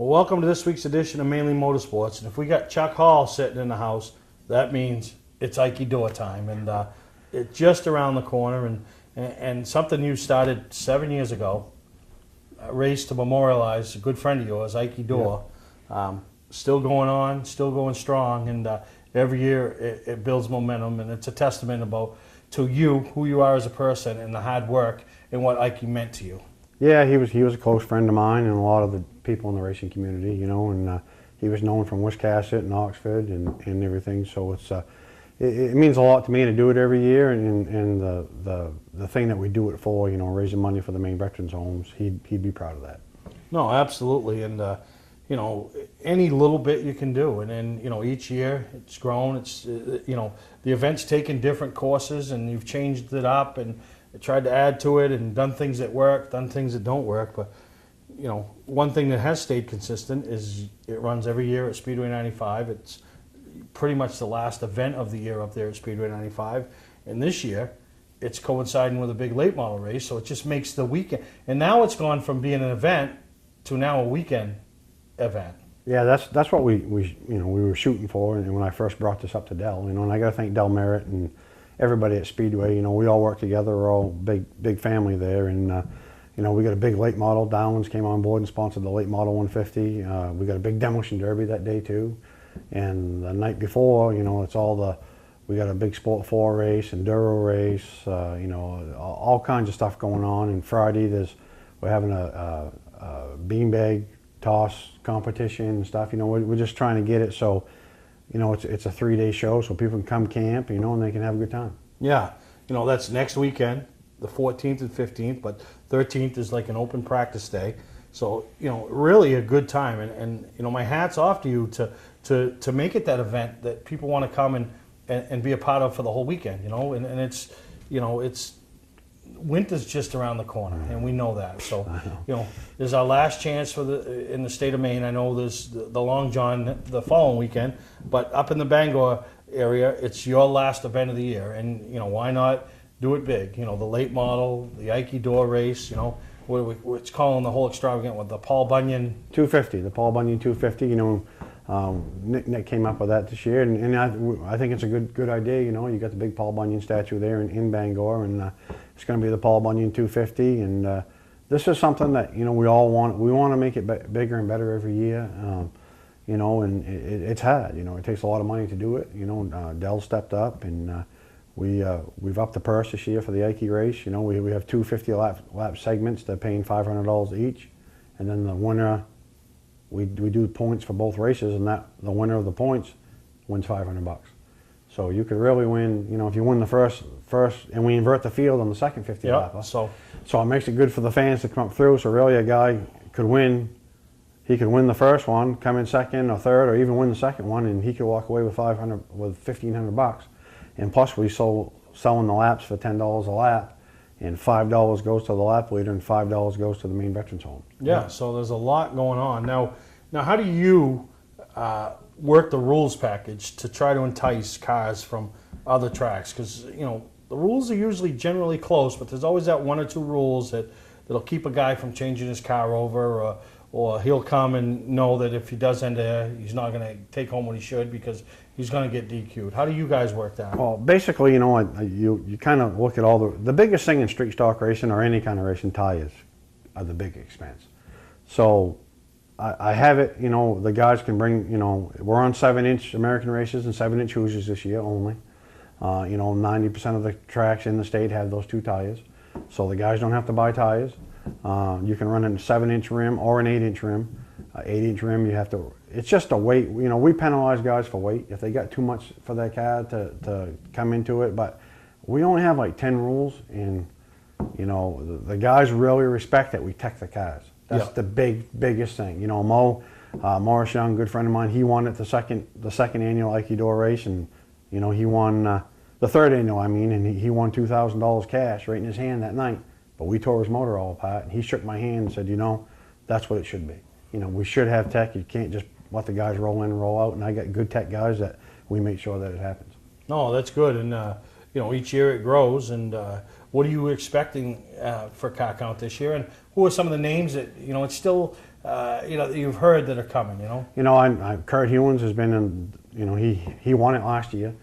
Well, welcome to this week's edition of Mainly Motorsports. And if we got Chuck Hall sitting in the house, that means it's Ikey door time. And it's just around the corner. And something you started 7 years ago, a race to memorialize a good friend of yours, Ikey door. Yeah. Still going on, still going strong. And every year it builds momentum. And it's a testament to you, who you are as a person, and the hard work and what Ikey meant to you. Yeah, he was a close friend of mine and a lot of the people in the racing community, you know, and he was known from Wiscasset and Oxford and everything. So it means a lot to me to do it every year, and the thing that we do it for, you know, raising money for the Maine Veterans Homes, he'd be proud of that. No, absolutely, and you know, any little bit you can do, and then, you know, each year it's grown. It's you know, the event's taken different courses, and you've changed it up and tried to add to it and done things that work, done things that don't work. But you know, one thing that has stayed consistent is it runs every year at Speedway 95. It's pretty much the last event of the year up there at Speedway 95. And this year, it's coinciding with a big late model race, so it just makes the weekend. And now it's gone from being an event to now a weekend event. Yeah, that's what we were shooting for. And when I first brought this up to Del, you know, and I got to thank Del Merritt and everybody at Speedway. You know, we all work together. We're all big family there, and you know, we got a big late model. Downs came on board and sponsored the late model 150. We got a big demolition derby that day too, and the night before, you know, we got a big Sport 4 race, enduro race, you know, all kinds of stuff going on. And Friday we're having a beanbag toss competition and stuff. You know, we're just trying to get it so, you know, it's a 3-day show so people can come camp, you know, and they can have a good time. Yeah, you know, that's next weekend, the 14th and 15th, but 13th is like an open practice day. So, you know, really a good time. And you know, my hat's off to you to make it that event that people want to come and be a part of for the whole weekend, you know. And it's, you know, winter's just around the corner, and we know that. So, you know, there's our last chance in the state of Maine. I know there's the Long John the following weekend, but up in the Bangor area, it's your last event of the year, and you know, why not do it big? You know, the late model, the Ikey door race. You know, what's calling the whole extravagant with the Paul Bunyan 250, the Paul Bunyan 250. You know, Nick came up with that this year, and I think it's a good idea. You know, you got the big Paul Bunyan statue there in Bangor, and it's going to be the Paul Bunyan 250, and this is something that, you know, we all want. We want to make it bigger and better every year. You know, and it's hard. You know, it takes a lot of money to do it. You know, Dell stepped up, and we've upped the purse this year for the Ikey race. You know, we have two 50-lap segments. They're paying $500 each, and then the winner, we do points for both races, and the winner of the points wins $500. So you could really win. You know, if you win the first, and we invert the field on the second 50-lap. Yep, so it makes it good for the fans to come up through. So really, a guy could win. He could win the first one, come in second or third, or even win the second one, and he could walk away with $1,500. And plus, we selling the laps for $10 a lap, and $5 goes to the lap leader, and $5 goes to the Maine Veterans Home. Yeah, so there's a lot going on now. How do you work the rules package to try to entice cars from other tracks? Because, you know, the rules are usually generally close, but there's always that one or two rules that'll keep a guy from changing his car over, or he'll come and know that if he does end there, he's not going to take home what he should because he's going to get DQ'd. How do you guys work that? Well, basically, you know, you kind of look at all the biggest thing in street stock racing or any kind of racing, tires are the big expense. So I have it, you know, the guys can bring, you know, we're on 7-inch American races and 7-inch Hoosiers this year only. You know, 90% of the tracks in the state have those two tires. So the guys don't have to buy tires. You can run a 7-inch rim or an 8-inch rim. 8-inch rim, you have to, it's just a weight. You know, we penalize guys for weight if they got too much for their car to come into it, but we only have like 10 rules, and you know, the guys really respect that we tech the cars. That's the biggest thing. You know, Morris Young, good friend of mine, he won at the second annual Ikey door race, and you know, he won the third annual, and he won $2,000 cash right in his hand that night. But we tore his motor all apart, and he shook my hand and said, you know, that's what it should be. You know, we should have tech. You can't just let the guys roll in and roll out, and I got good tech guys that we make sure that it happens. No, that's good, and you know, each year it grows. And what are you expecting for car count this year? And who are some of the names that, you know, it's still that you've heard that are coming? Kurt Hewins has been in. He won it last year.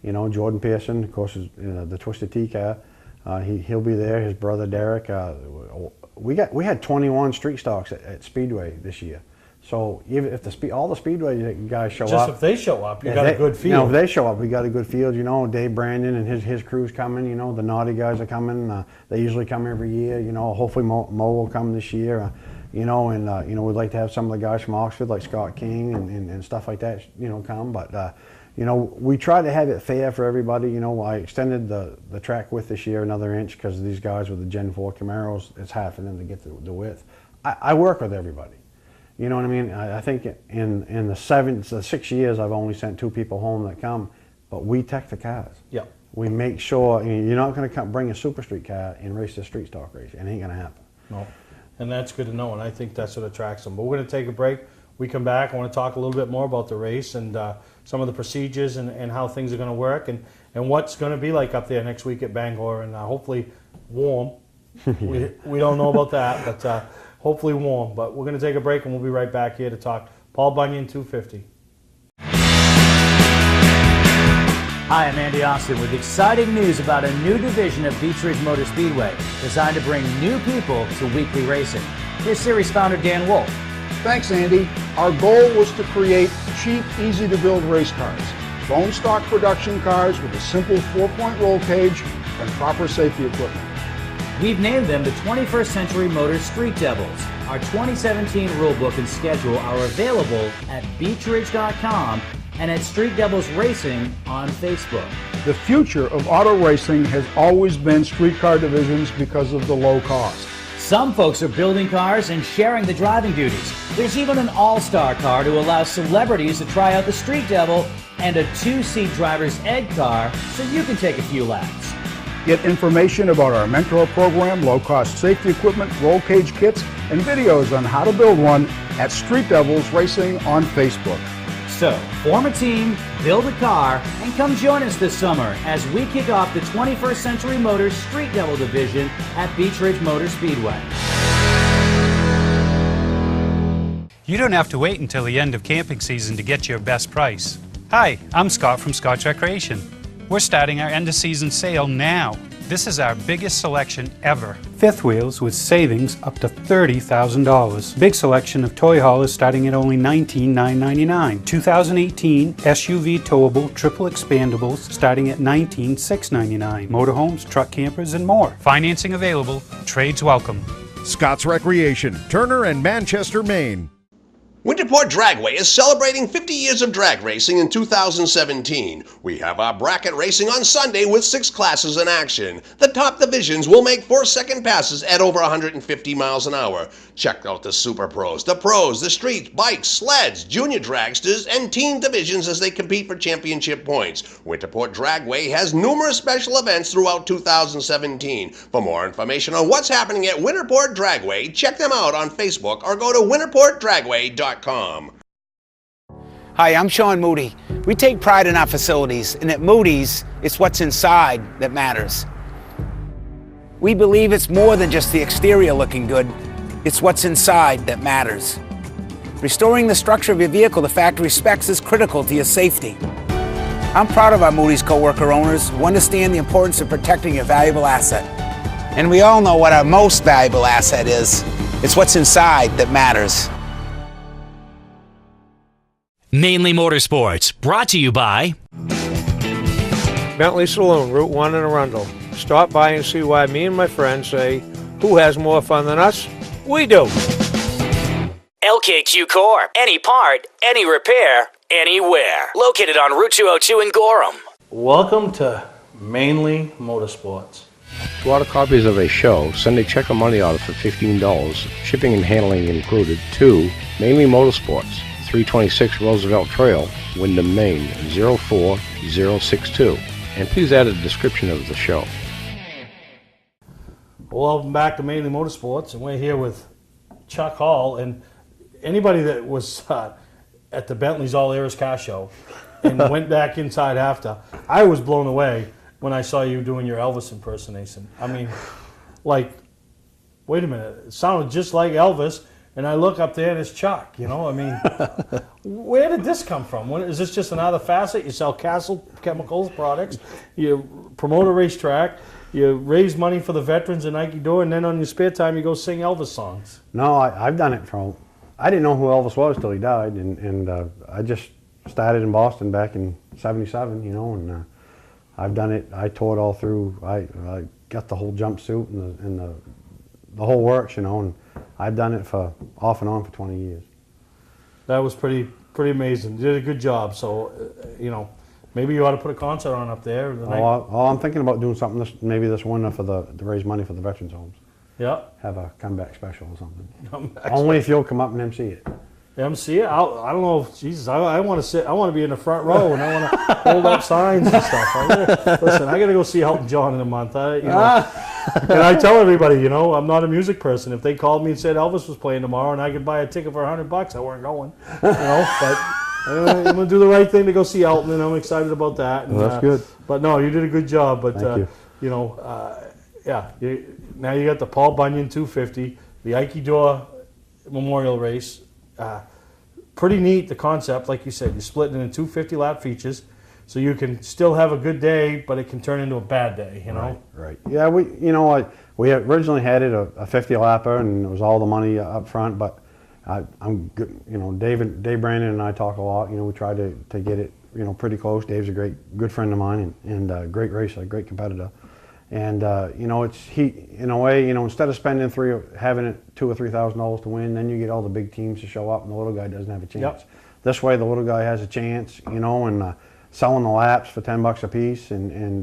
Jordan Pearson, of course, is the Twisted Tea car. He'll be there. His brother Derek. We had 21 street stocks at Speedway this year. So even if all the Speedway guys show up, just if they show up, you got a good field. If they show up, we got a good field. Dave Brandon and his crew's coming. The Naughty guys are coming. They usually come every year. Hopefully Mo will come this year. We'd like to have some of the guys from Oxford, like Scott King and stuff like that, come. But we try to have it fair for everybody. I extended the track width this year another inch because these guys with the Gen 4 Camaros, it's hard for them to get the width. I work with everybody. You know what I mean? I think in the 6 years, I've only sent 2 people home that come, but we tech the cars. Yep. We make sure you're not going to bring a super street car and race the street stock race. It ain't going to happen. No, and that's good to know, and I think that's what attracts them. But we're going to take a break. We come back. I want to talk a little bit more about the race and some of the procedures and how things are going to work and what's going to be like up there next week at Bangor, and hopefully warm. We don't know about that, but hopefully warm. But we're going to take a break, and we'll be right back here to talk Paul Bunyan 250. Hi, I'm Andy Austin with exciting news about a new division of Beech Ridge Motor Speedway designed to bring new people to weekly racing. Here's series founder Dan Wolf. Thanks, Andy. Our goal was to create cheap, easy-to-build race cars. Bone stock production cars with a simple 4-point roll cage and proper safety equipment. We've named them the 21st Century Motors Street Devils. Our 2017 rulebook and schedule are available at beechridge.com and at Street Devils Racing on Facebook. The future of auto racing has always been streetcar divisions because of the low cost. Some folks are building cars and sharing the driving duties. There's even an all-star car to allow celebrities to try out the Street Devil and a 2-seat driver's ed car so you can take a few laps. Get information about our mentor program, low-cost safety equipment, roll cage kits, and videos on how to build one at Street Devils Racing on Facebook. So, form a team, build a car, and come join us this summer as we kick off the 21st Century Motors Street Devil division at Beech Ridge Motor Speedway. You don't have to wait until the end of camping season to get your best price. Hi, I'm Scott from Scott's Recreation. We're starting our end of season sale now. This is our biggest selection ever. Fifth wheels with savings up to $30,000. Big selection of toy haulers starting at only $19,999. 2018 SUV towable triple expandables starting at $19,699. Motorhomes, truck campers, and more. Financing available. Trades welcome. Scott's Recreation, Turner and Manchester, Maine. Winterport Dragway is celebrating 50 years of drag racing in 2017. We have our bracket racing on Sunday with 6 classes in action. The top divisions will make 4-second passes at over 150 miles an hour. Check out the Super Pros, the Pros, the Street, Bikes, Sleds, Junior Dragsters, and Teen divisions as they compete for championship points. Winterport Dragway has numerous special events throughout 2017. For more information on what's happening at Winterport Dragway, check them out on Facebook or go to winterportdragway.com. Hi, I'm Sean Moody. We take pride in our facilities, and at Moody's, it's what's inside that matters. We believe it's more than just the exterior looking good, it's what's inside that matters. Restoring the structure of your vehicle to factory specs is critical to your safety. I'm proud of our Moody's co-worker owners who understand the importance of protecting your valuable asset. And we all know what our most valuable asset is. It's what's inside that matters. Mainely Motorsports, brought to you by Bentley Saloon, Route 1 in Arundel. Stop by and see why me and my friends say, who has more fun than us? We do. LKQ Core, any part, any repair, anywhere. Located on Route 202 in Gorham. Welcome to Mainly Motorsports. To order copies of a show, send a check or money order for $15, shipping and handling included, to Mainly Motorsports, 326 Roosevelt Trail, Windham, Maine, 04062. And please add a description of the show. Welcome back to Mainly Motorsports, and we're here with Chuck Hall. And anybody that was at the Bentley's All Eras Car Show and went back inside after, I was blown away when I saw you doing your Elvis impersonation. I mean, like, wait a minute, it sounded just like Elvis. and I look up there and it's Chuck. You know, I mean, where did this come from? Is this just another facet? You sell Castle Chemicals products, you promote a racetrack, you raise money for the veterans in Nike Door, and then on your spare time you go sing Elvis songs. No, I've done it from. I didn't know who Elvis was till he died, and I just started in Boston back in '77. You know, and I've done it. I toured all through. I got the whole jumpsuit and the whole works. You know, and I've done it for off and on for 20 years. That was pretty amazing. You did a good job. So, you know, maybe you ought to put a concert on up there. I'm thinking about doing something maybe this winter to raise money for the veterans homes. Yeah. Have a comeback special or something. Only if you'll come up and MC it. MC it? I don't know. Jesus, I want to sit. I want to be in the front row, and I want to hold up signs and stuff. Listen, I got to go see Elton John in a month. You know, and I tell everybody, you know, I'm not a music person. If they called me and said Elvis was playing tomorrow and I could buy a ticket for $100, I weren't going. You know, but I'm going to do the right thing to go see Elton, and I'm excited about that. And, well, that's good. But no, you did a good job. But Thank you know, yeah. Now you got the Paul Bunyan 250, the Ike Door Memorial Race. Pretty neat, the concept. Like you said, you split it into 2 50-lap features, so you can still have a good day, but it can turn into a bad day. You know. Right. Yeah. We originally had it a 50-lapper, and it was all the money up front. But I'm good. You know, Dave Brandon and I talk a lot. You know, we try to get it, you know, pretty close. Dave's a good friend of mine and great racer, great competitor. And you know, in a way, you know, instead of spending having it $2,000 or $3,000 to win, then you get all the big teams to show up, and the little guy doesn't have a chance. Yep. This way, the little guy has a chance, you know, and selling the laps for $10 a piece, and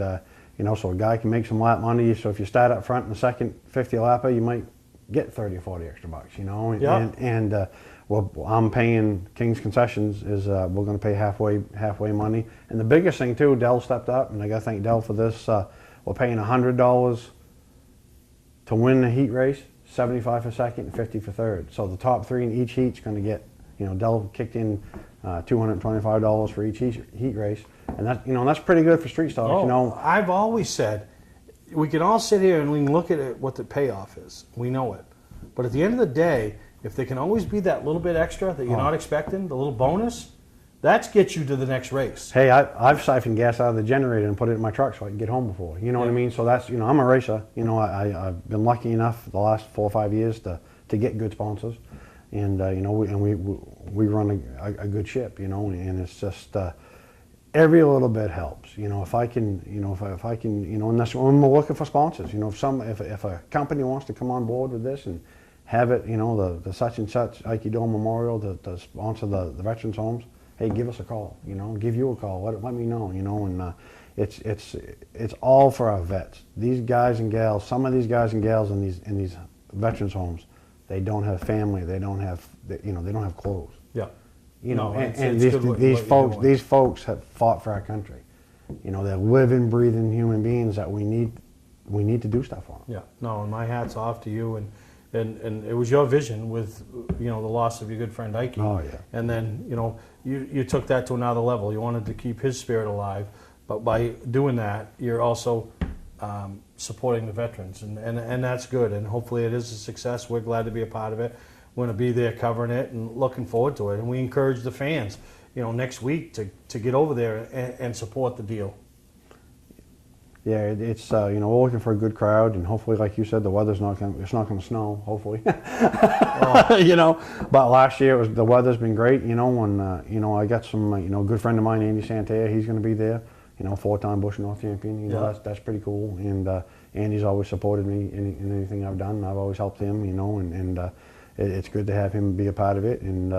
you know, so a guy can make some lap money. So if you start up front in the second 50-lapper, you might get 30 or 40 extra bucks, you know. Yep. And well, I'm paying King's Concessions is we're going to pay halfway money. And the biggest thing too, Dell stepped up, and I got to thank Dell for this. We're paying $100 to win the heat race, $75 for second, and $50 for third. So the top three in each heat's going to get, you know, Dell kicked in $225 for each heat race, and that, you know, that's pretty good for street stocks. Oh, you know, I've always said we can all sit here and we can look at it, what the payoff is. We know it, but at the end of the day, if there can always be that little bit extra that you're not expecting, the little bonus, that gets you to the next race. Hey, I've siphoned gas out of the generator and put it in my truck so I can get home before. You know what I mean? So that's, you know, I'm a racer. You know, I've been lucky enough the last 4 or 5 years to get good sponsors, and you know, we run a good ship. You know, and it's just every little bit helps. You know, if I can, you know, if I can, you know, and that's when we're looking for sponsors. You know, if a company wants to come on board with this and have it, you know, the such and such Ike Dome Memorial to sponsor the veterans homes. Hey, give us a call, you know, give you a call, let me know, you know, and it's all for our vets. These guys and gals, some of these guys and gals in these veterans homes, they don't have family, they don't have clothes. Yeah. You know, No, and it's these folks have fought for our country. You know, they're living, breathing human beings that we need to do stuff for them. Yeah. No, and my hat's off to you, and it was your vision with, you know, the loss of your good friend Ike. Oh yeah. And then, you know, you took that to another level. You wanted to keep his spirit alive, but by doing that, you're also supporting the veterans, and that's good. And hopefully it is a success. We're glad to be a part of it. We're going to be there covering it and looking forward to it. And we encourage the fans, you know, next week to get over there and support the deal. Yeah, it's you know, we're looking for a good crowd, and hopefully, like you said, the weather's not going to snow. Hopefully, you know. But last year the weather's been great, you know, and you know, I got some you know, a good friend of mine, Andy Santea. He's going to be there, you know, 4-time Bush North champion. You know, that's pretty cool. And Andy's always supported me in anything I've done. I've always helped him, you know, and it's good to have him be a part of it. And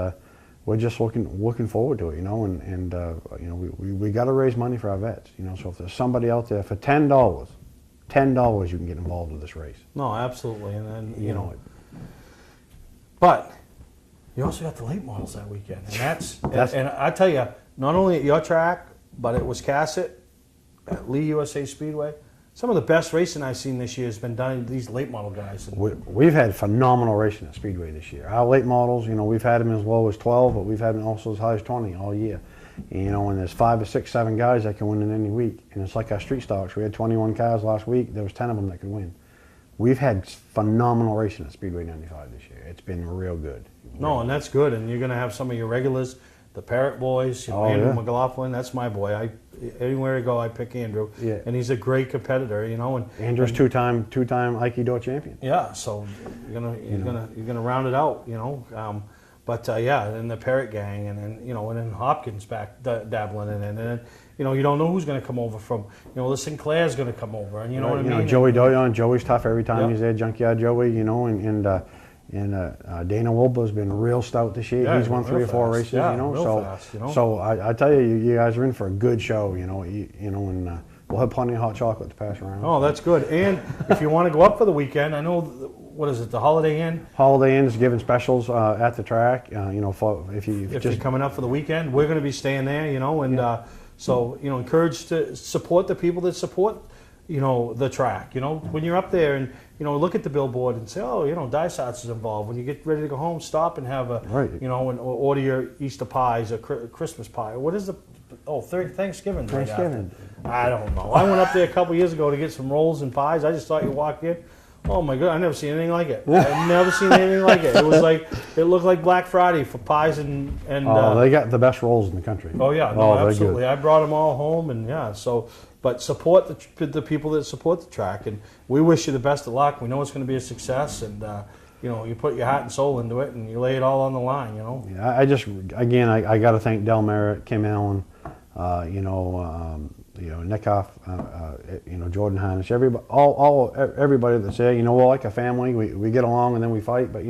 we're just looking forward to it, you know, and you know, we got to raise money for our vets, you know. So if there's somebody out there for $10, you can get involved with this race. No, absolutely, and then you know. But you also got the late models that weekend, and that's and I tell you, not only at your track, but at Wiscasset, at Lee USA Speedway. Some of the best racing I've seen this year has been done with these late model guys. We've had phenomenal racing at Speedway this year. Our late models, you know, we've had them as low as 12, but we've had them also as high as 20 all year. You know, and there's 5 or 6, 7 guys that can win in any week. And it's like our street stocks. We had 21 cars last week. There was 10 of them that could win. We've had phenomenal racing at Speedway 95 this year. it's been real good. No, and that's good. And you're going to have some of your regulars, the Parrot boys, Andrew McLaughlin. That's my boy. Anywhere I go, I pick Andrew. Yeah. And he's a great competitor, And Andrew's two-time Aikido champion. Yeah, so you're gonna round it out, and the Parrot gang, and then Hopkins back dabbling in it, and then you don't know who's gonna come over from, the Sinclair's gonna come over, and what I mean. Joey Doyon, Joey's tough every time he's there. Junkyard Joey, and Dana Wilbur's been real stout this year. Yeah, he's won 3 or 4 races, So I tell you, you guys are in for a good show, and we'll have plenty of hot chocolate to pass around. Oh, that's good. And if you want to go up for the weekend, I know, what is it, the Holiday Inn? Holiday Inn is giving specials at the track. If you're coming up for the weekend, we're going to be staying there, So encourage to support the people that support, the track. When you're up there and look at the billboard and say, oh, Dysart's is involved. When you get ready to go home, stop and have and order your Easter pies or Christmas pie. What is Thanksgiving? Thanksgiving. I don't know. I went up there a couple years ago to get some rolls and pies. I just thought you walked in. Oh my God! I never seen anything like it. I've never seen anything like it. It was it looked like Black Friday for pies and. They got the best rolls in the country. Oh yeah, no, absolutely. I brought them all home, and but support the people that support the track, and we wish you the best of luck. We know it's going to be a success, and you put your heart and soul into it, and you lay it all on the line. Yeah, I got to thank Del Merritt, Kim Allen, Nickoff, Jordan Hines, everybody that's there. We're like a family. We get along and then we fight, but at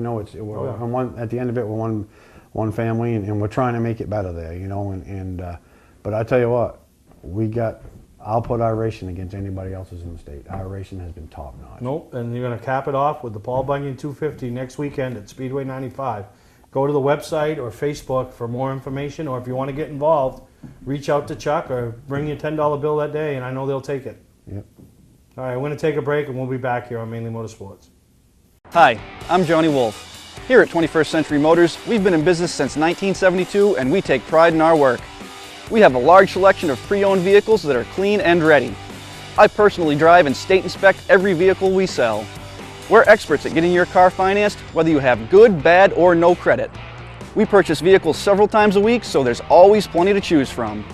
the end of it, we're one family, and we're trying to make it better there. But I tell you what, I'll put our racing against anybody else's in the state. Our racing has been top notch. Nope, and you're going to cap it off with the Paul Bunyan 250 next weekend at Speedway 95. Go to the website or Facebook for more information, or if you want to get involved, reach out to Chuck or bring your $10 bill that day, and I know they'll take it. Yep. All right, we're going to take a break, and we'll be back here on Mainly Motorsports. Hi, I'm Johnny Wolf. Here at 21st Century Motors, we've been in business since 1972, and we take pride in our work. We have a large selection of pre-owned vehicles that are clean and ready. I personally drive and state inspect every vehicle we sell. We're experts at getting your car financed, whether you have good, bad, or no credit. We purchase vehicles several times a week, so there's always plenty to choose from.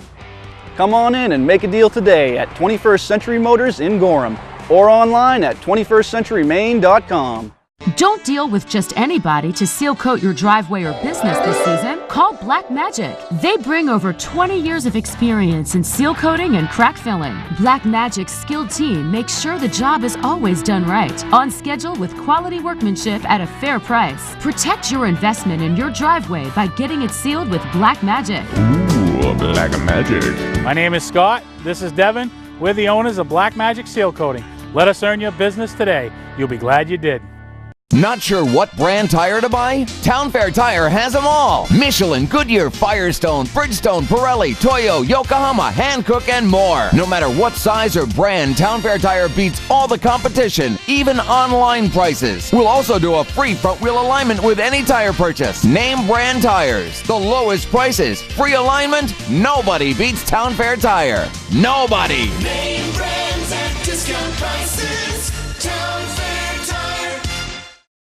Come on in and make a deal today at 21st Century Motors in Gorham, or online at 21stcenturymaine.com. Don't deal with just anybody to seal coat your driveway or business this season. Call Black Magic. They bring over 20 years of experience in seal coating and crack filling. Black Magic's skilled team makes sure the job is always done right, on schedule with quality workmanship at a fair price. Protect your investment in your driveway by getting it sealed with Black Magic. Ooh, Black Magic. My name is Scott. This is Devin. We're the owners of Black Magic Seal Coating. Let us earn your business today. You'll be glad you did. Not sure what brand tire to buy? Town Fair Tire has them all. Michelin, Goodyear, Firestone, Bridgestone, Pirelli, Toyo, Yokohama, Hankook, and more. No matter what size or brand, Town Fair Tire beats all the competition, even online prices. We'll also do a free front wheel alignment with any tire purchase. Name brand tires, the lowest prices, free alignment. Nobody beats Town Fair Tire. Nobody. Name brands at discount prices. Town Fair Tire.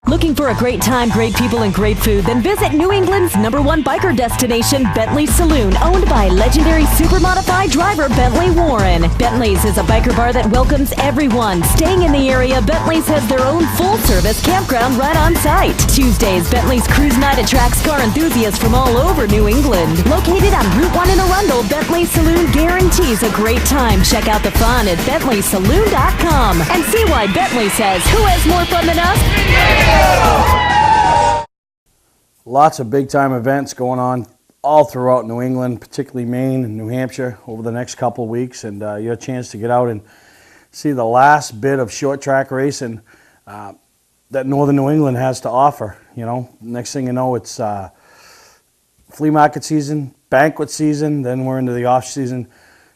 Looking for a great time, great people, and great food? Then visit New England's #1 biker destination, Bentley's Saloon, owned by legendary super-modified driver Bentley Warren. Bentley's is a biker bar that welcomes everyone. Staying in the area, Bentley's has their own full-service campground right on site. Tuesdays, Bentley's Cruise Night attracts car enthusiasts from all over New England. Located on Route 1 in Arundel, Bentley's Saloon guarantees a great time. Check out the fun at BentleySaloon.com and see why Bentley says, who has more fun than us? Lots of big-time events going on all throughout New England, particularly Maine and New Hampshire over the next couple of weeks, and your chance to get out and see the last bit of short track racing that Northern New England has to offer. Next thing you know, it's flea market season, banquet season, then we're into the off-season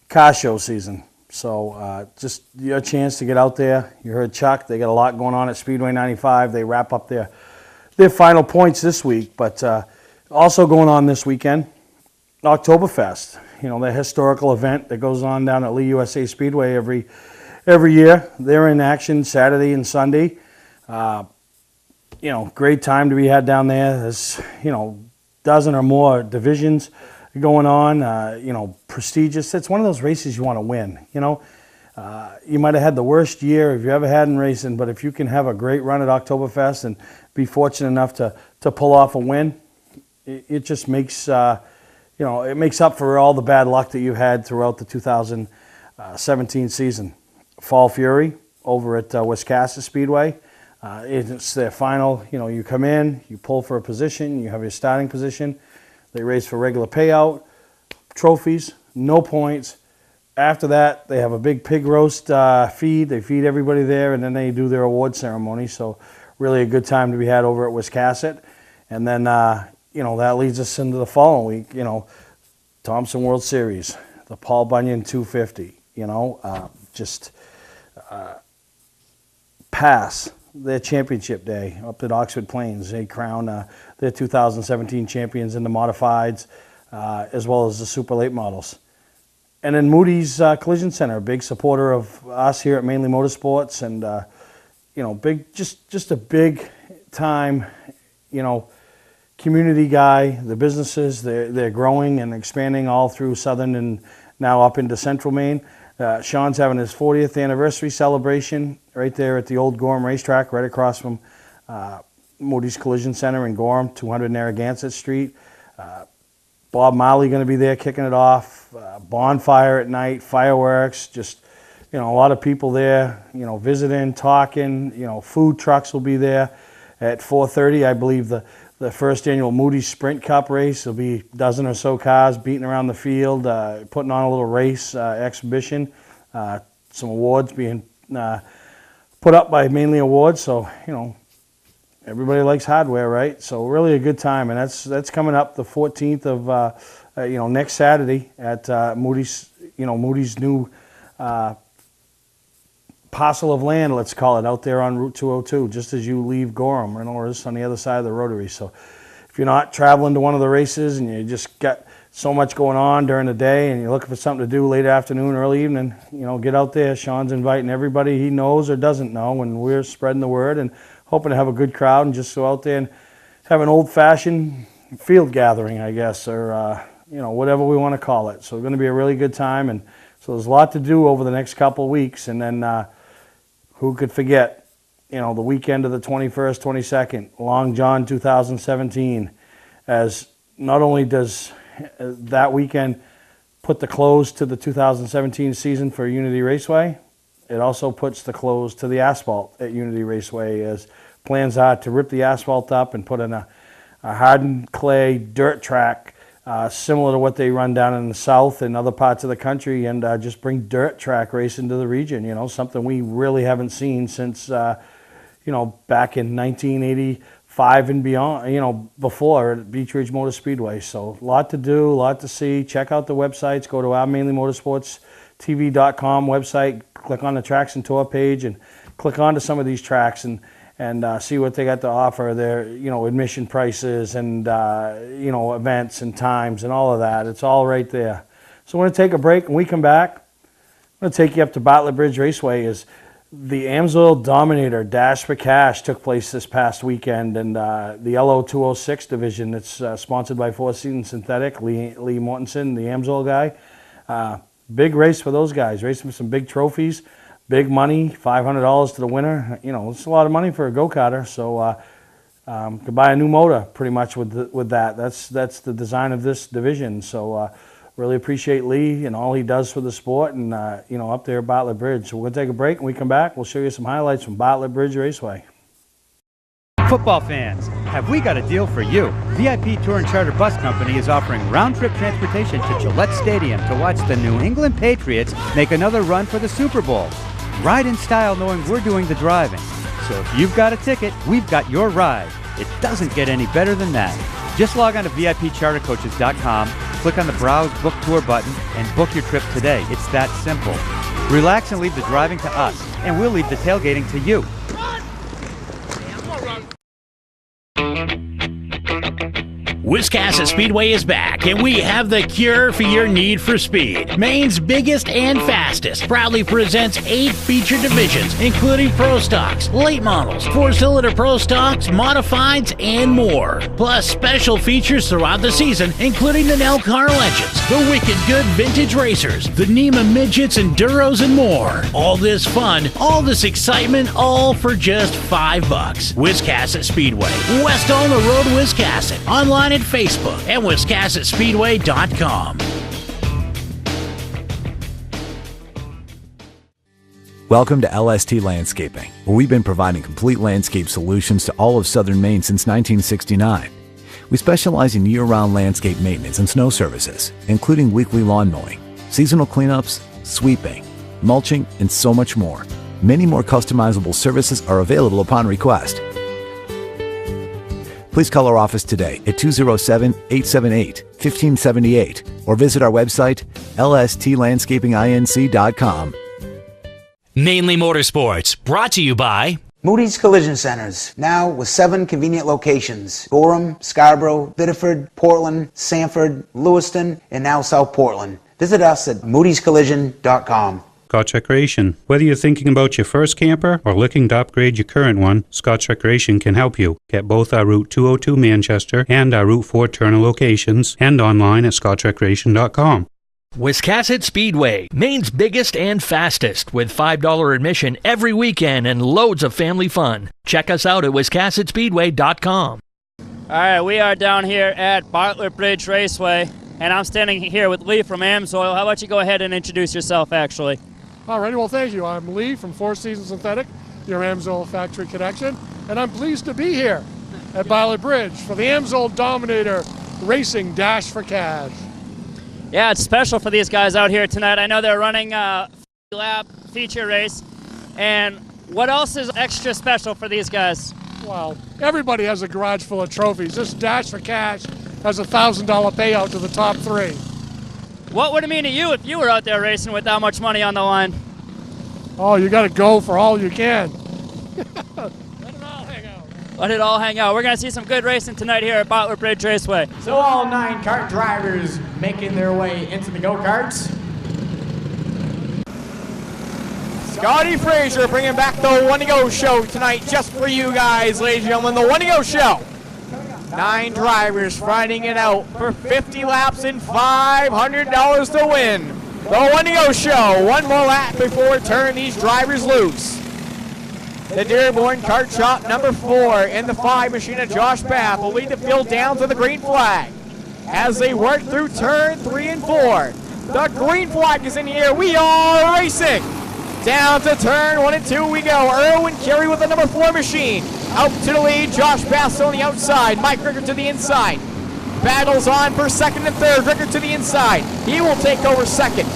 car show season. So just your chance to get out there. You heard Chuck, they got a lot going on at Speedway 95. They wrap up their final points this week, but also going on this weekend, Oktoberfest. The historical event that goes on down at Lee USA Speedway every year. They're in action Saturday and Sunday. you know, great time to be had down there. There's, you know, dozen or more divisions going on, you know, prestigious. It's one of those races you want to win, you know. You might have had the worst year if you ever had in racing, but if you can have a great run at Oktoberfest and be fortunate enough to pull off a win, it just makes, you know, it makes up for all the bad luck that you had throughout the 2017 season. Fall Fury over at Wiscasset Speedway. It's their final, you know, you come in, you pull for a position, you have your starting position. They race for regular payout, trophies, no points. After that, they have a big pig roast feed. They feed everybody there, and then they do their award ceremony. So really a good time to be had over at Wiscasset. And then, you know, that leads us into the following week, you know, Thompson World Series, the Paul Bunyan 250, you know, pass their championship day up at Oxford Plains. They crown their 2017 champions in the modifieds, as well as the super late models. And then Moody's Collision Center, a big supporter of us here at Mainely Motorsports, and you know, big, just a big time, you know, community guy. The businesses, they're growing and expanding all through southern and now up into central Maine. Sean's having his 40th anniversary celebration right there at the old Gorham Racetrack, right across from Moody's Collision Center in Gorham, 200 Narragansett Street. Bob Marley going to be there kicking it off. Bonfire at night, fireworks, just, you know, a lot of people there, you know, visiting, talking, you know, food trucks will be there. At 4:30, I believe the first annual Moody's Sprint Cup race will be a dozen or so cars beating around the field, putting on a little race exhibition. Some awards being put up by Mainly Awards, so, you know, everybody likes hardware, right? So really a good time, and that's coming up the 14th of, you know, next Saturday at Moody's, you know, Moody's new parcel of land, let's call it, out there on Route 202, just as you leave Gorham, or on the other side of the Rotary. So if you're not traveling to one of the races and you just got so much going on during the day and you're looking for something to do late afternoon, early evening, you know, get out there. Sean's inviting everybody he knows or doesn't know, and we're spreading the word and hoping to have a good crowd and just go out there and have an old-fashioned field gathering, I guess, or, you know, whatever we want to call it. So it's going to be a really good time, and so there's a lot to do over the next couple of weeks, and then who could forget, you know, the weekend of the 21st, 22nd, Long John 2017, as not only does that weekend put the close to the 2017 season for Unity Raceway, it also puts the close to the asphalt at Unity Raceway, as plans are to rip the asphalt up and put in a hardened clay dirt track similar to what they run down in the south and other parts of the country, and just bring dirt track racing to the region, you know, something we really haven't seen since, you know, back in 1985 and beyond, you know, before at Beach Ridge Motor Speedway. So a lot to do, a lot to see. Check out the websites. Go to our Mainly Motorsports TV.com website, click on the Tracks and Tour page, and click onto some of these tracks and see what they got to offer, their, you know, admission prices and, you know, events and times and all of that. It's all right there. So we're going to take a break. When we come back, I'm going to take you up to Bartlett Bridge Raceway, as the Amsoil Dominator Dash for Cash took place this past weekend, and the LO206 division, it's sponsored by Four Seasons Synthetic, Lee Mortensen, the Amsoil guy. Big race for those guys, racing for some big trophies. Big money, $500 to the winner. You know, it's a lot of money for a go-karter. So could buy a new motor pretty much with that. That's the design of this division. So really appreciate Lee and all he does for the sport, and you know, up there at Bartlett Bridge. So we're gonna take a break. When we come back, we'll show you some highlights from Bartlett Bridge Raceway. Football fans, have we got a deal for you? VIP Tour and Charter Bus Company is offering round-trip transportation to Gillette Stadium to watch the New England Patriots make another run for the Super Bowl. Ride in style knowing we're doing the driving. So if you've got a ticket, we've got your ride. It doesn't get any better than that. Just log on to VIPChartercoaches.com, click on the Browse Book Tour button, and book your trip today. It's that simple. Relax and leave the driving to us, and we'll leave the tailgating to you. Wiscasset Speedway is back, and we have the cure for your need for speed. Maine's biggest and fastest proudly presents 8 feature divisions, including Pro Stocks, late models, 4-cylinder Pro Stocks, modifieds, and more. Plus special features throughout the season, including the Nell Car Legends, the Wicked Good Vintage Racers, the NEMA Midgets, Enduros, and more. All this fun, all this excitement, all for just $5. Wiscasset Speedway, west on the road, Wiscasset. Online at Facebook and WiscassetSpeedway.com. Welcome to LST Landscaping, where we've been providing complete landscape solutions to all of southern Maine since 1969. We specialize in year-round landscape maintenance and snow services, including weekly lawn mowing, seasonal cleanups, sweeping, mulching, and so much more. Many more customizable services are available upon request. Please call our office today at 207-878-1578 or visit our website, lstlandscapinginc.com. Mainely Motorsports, brought to you by Moody's Collision Centers, now with 7 convenient locations: Gorham, Scarborough, Biddeford, Portland, Sanford, Lewiston, and now South Portland. Visit us at moodyscollision.com. Scotch Recreation. Whether you're thinking about your first camper or looking to upgrade your current one, Scotch Recreation can help you. Get both our Route 202 Manchester and our Route 4 Turner locations and online at scotchrecreation.com. Wiscasset Speedway, Maine's biggest and fastest, with $5 admission every weekend and loads of family fun. Check us out at wiscassetspeedway.com. All right, we are down here at Bartlett Bridge Raceway, and I'm standing here with Lee from Amsoil. How about you go ahead and introduce yourself, actually? All righty, well, thank you. I'm Lee from Four Seasons Synthetic, your Amsoil factory connection, and I'm pleased to be here at Bartlett Bridge for the Amsoil Dominator Racing Dash for Cash. Yeah, it's special for these guys out here tonight. I know they're running a lap feature race, and what else is extra special for these guys? Well, everybody has a garage full of trophies. This Dash for Cash has a $1,000 payout to the top 3. What would it mean to you if you were out there racing with that much money on the line? Oh, you got to go for all you can. Let it all hang out. We're going to see some good racing tonight here at Bartlett Bridge Raceway. So all 9 kart drivers making their way into the go-karts. Scotty Fraser bringing back the One to Go show tonight just for you guys, ladies and gentlemen. The One to Go show. 9 drivers fighting it out for 50 laps and $500 to win. The One to Go show. One more lap before turning these drivers loose. The Dearborn Kart Shop number 4 and the 5 machine of Josh Bath will lead the field down to the green flag as they work through turn 3 and 4. The green flag is in the air. We are racing. Down to turn 1 and 2 we go. Erwin Carey with the number 4 machine. Out to the lead. Josh Bass on the outside. Mike Rickard to the inside. Battles on for second and third. Rickard to the inside. He will take over second.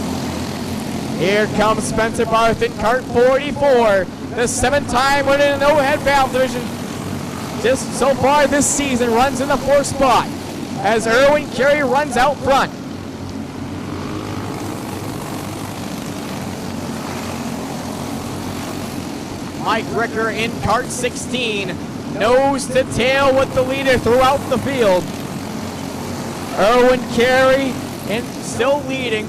Here comes Spencer Barth in kart 44. The 7-time winner in the overhead valve division. Just so far this season runs in the 4th spot as Erwin Carey runs out front. Mike Ricker in kart 16, nose to tail with the leader throughout the field. Erwin Carey still leading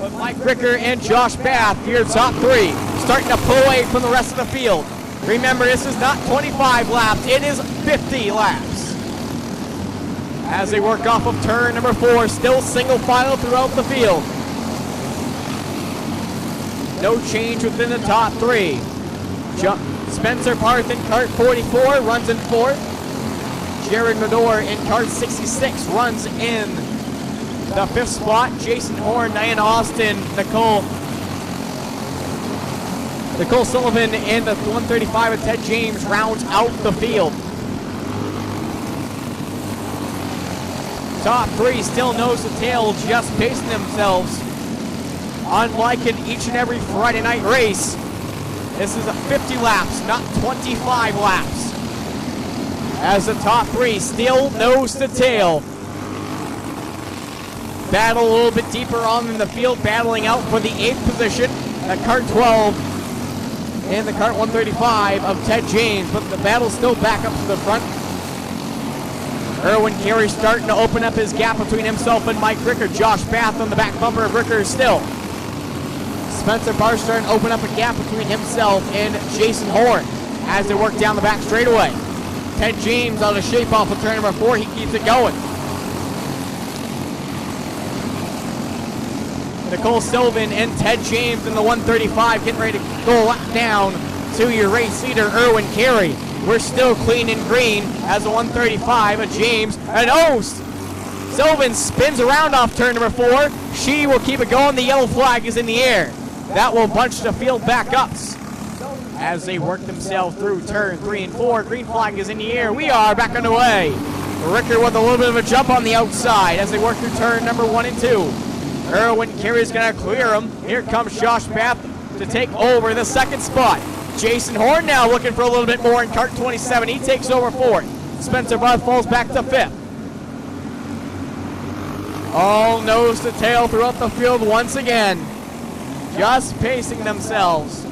with Mike Ricker and Josh Bath here top 3, starting to pull away from the rest of the field. Remember, this is not 25 laps, it is 50 laps. As they work off of turn number 4, still single file throughout the field. No change within the top 3. Spencer Parth in kart 44 runs in 4th. Jared Medor in kart 66 runs in the 5th spot. Jason Horn, Diane Austin, Nicole Sullivan in the 135 and Ted James rounds out the field. Top 3 still nose to tail, just pacing themselves. Unlike in each and every Friday night race, this is a 50 laps, not 25 laps. As the top 3 still nose to tail. Battle a little bit deeper on in the field, battling out for the 8th position at kart 12 and the kart 135 of Ted James, but the battle still back up to the front. Erwin Carey starting to open up his gap between himself and Mike Ricker. Josh Bath on the back bumper of Ricker still. Spencer Barr starting to open up a gap between himself and Jason Horn as they work down the back straightaway. Ted James out of shape off of turn number 4. He keeps it going. Nicole Sylvan and Ted James in the 135 getting ready to go lap down to your race leader, Erwin Carey. We're still clean and green as the 135 of James. And Sylvan spins around off turn number 4. She will keep it going. The yellow flag is in the air. That will bunch the field back up as they work themselves through turn 3 and 4. Green flag is in the air. We are back underway. Ricker with a little bit of a jump on the outside as they work through turn number 1 and 2. Erwin Carey's going to clear him. Here comes Josh Bath to take over the second spot. Jason Horn now looking for a little bit more in cart 27. He takes over 4th. Spencer Barth falls back to 5th. All nose to tail throughout the field once again. Just pacing themselves.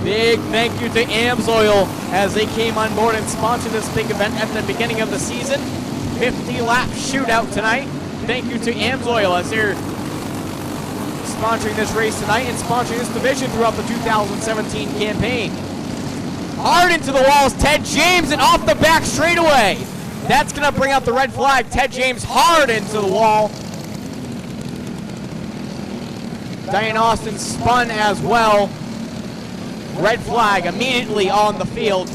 Big thank you to AMSOIL as they came on board and sponsored this big event at the beginning of the season. 50-lap shootout tonight. Thank you to AMSOIL as they're sponsoring this race tonight and sponsoring this division throughout the 2017 campaign. Hard into the walls, Ted James, and off the back straightaway. That's going to bring out the red flag. Ted James hard into the wall. Diane Austin spun as well. Red flag immediately on the field.